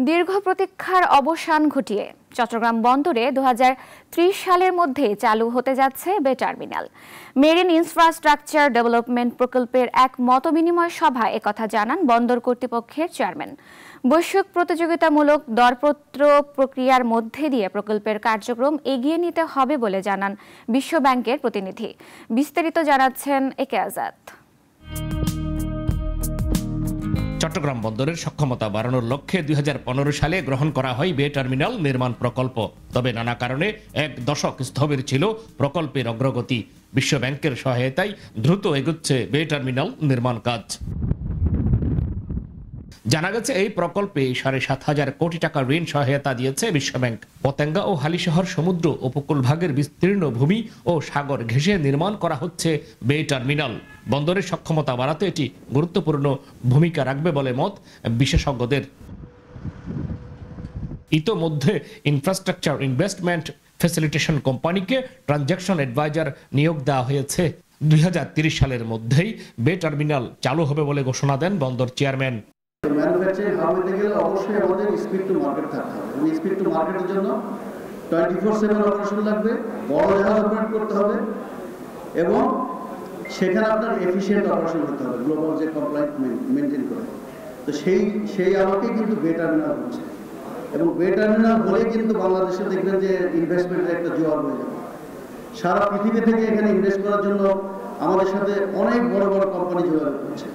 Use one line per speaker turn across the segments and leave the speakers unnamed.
দীর্ঘ প্রতীক্ষার অবসান ঘটিয়ে চট্টগ্রাম বন্দরে 2030 সালের মধ্যে চালু হতে যাচ্ছে বে টার্মিনাল। মেরিন ইনফ্রাস্ট্রাকচার ডেভেলপমেন্ট প্রকল্পের এক মতবিনিময় সভায় একথা জানান বন্দর কর্তৃপক্ষের চেয়ারম্যান। বৈশ্বিক প্রতিযোগিতামূলক দরপত্র প্রক্রিয়ার মধ্যে দিয়ে প্রকল্পের কার্যক্রম এগিয়ে নিতে হবে বলে জানান বিশ্ব ব্যাংকের প্রতিনিধি। বিস্তারিত জানাচ্ছেন একে আজাদ।
চট্টগ্রাম বন্দরের সক্ষমতা বাড়ানোর লক্ষ্যে 2015 সালে গ্রহণ করা হয় বে টার্মিনাল নির্মাণ প্রকল্প। তবে নানা কারণে এক দশক স্থবির ছিল প্রকল্পের অগ্রগতি। বিশ্ব ব্যাংকের সহায়তায় দ্রুত এগোচ্ছে বে টার্মিনাল নির্মাণ কাজ। জানা গেছে এই প্রকল্পে 7,500 কোটি টাকা ঋণ সহায়তা দিয়েছে বিশ্বব্যাংক। পতেঙ্গা ও হালিশহর সমুদ্র উপকূল ভাগের বিস্তীর্ণ ভূমি ও সাগর ঘেঁষে নির্মাণ করা হচ্ছে বে টার্মিনাল। বন্দরের সক্ষমতা বাড়াতে এটি গুরুত্বপূর্ণ ভূমিকা রাখবে বলে মত বিশেষজ্ঞদের। ইতোমধ্যে ইনফ্রাস্ট্রাকচার ইনভেস্টমেন্ট ফ্যাসিলিটেশন কোম্পানিকে ট্রানজ্যাকশন অ্যাডভাইজার নিয়োগ দেওয়া হয়েছে। 2030 সালের মধ্যেই বে টার্মিনাল চালু হবে বলে ঘোষণা দেন বন্দর চেয়ারম্যান।
ম্যানুফ্যাকচারিং হাব হতে গেলে অবশ্যই আমাদের স্পিড টু মার্কেট থাকতে হবে। এবং স্পিড টু মার্কেটের জন্য 24/7 অপারেশন লাগবে, বড় জাহাজ অপারেট করতে হবে এবং সেখানে আপনার এফিশিয়েন্ট অপারেশন করতে হবে, গ্লোবাল যে কমপ্লায়েন্স মেনটেন করে। তো সেই আলোকে কিন্তু বে টার্মিনাল হচ্ছে এবং বে টার্মিনাল হলে কিন্তু বাংলাদেশে দেখবেন যে ইনভেস্টমেন্টের একটা জোয়ার হয়ে যাবে। সারা পৃথিবী থেকে এখানে ইনভেস্ট করার জন্য আমাদের সাথে অনেক বড় বড় কোম্পানি যোগাযোগ করছে।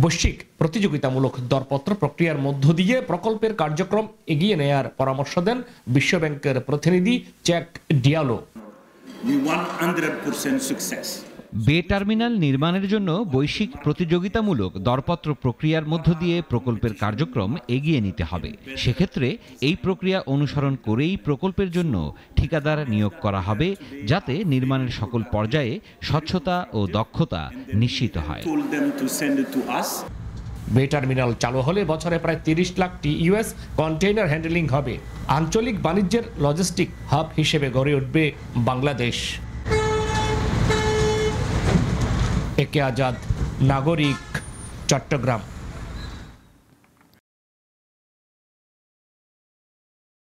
বৈশ্বিক প্রতিযোগিতামূলক দরপত্র প্রক্রিয়ার মধ্য দিয়ে প্রকল্পের কার্যক্রম এগিয়ে নেয়ার পরামর্শ দেন বিশ্ব ব্যাংকের প্রতিনিধি চ্যাক ডিয়ালো।
বে টার্মিনাল নির্মাণের জন্য বৈশ্বিক প্রতিযোগিতামূলক দরপত্র প্রক্রিয়ার মধ্য দিয়ে প্রকল্পের কার্যক্রম এগিয়ে নিতে হবে। সেক্ষেত্রে এই প্রক্রিয়া অনুসরণ করেই প্রকল্পের জন্য ঠিকাদার নিয়োগ করা হবে, যাতে নির্মাণের সকল পর্যায়ে স্বচ্ছতা ও দক্ষতা নিশ্চিত হয়।
বে টার্মিনাল চালু হলে বছরে প্রায় 30 লাখ TEUs কন্টেইনার হ্যান্ডেলিং হবে। আঞ্চলিক বাণিজ্যের লজিস্টিক হাব হিসেবে গড়ে উঠবে বাংলাদেশ। একে আজাদ, নাগরিক, চট্টগ্রাম।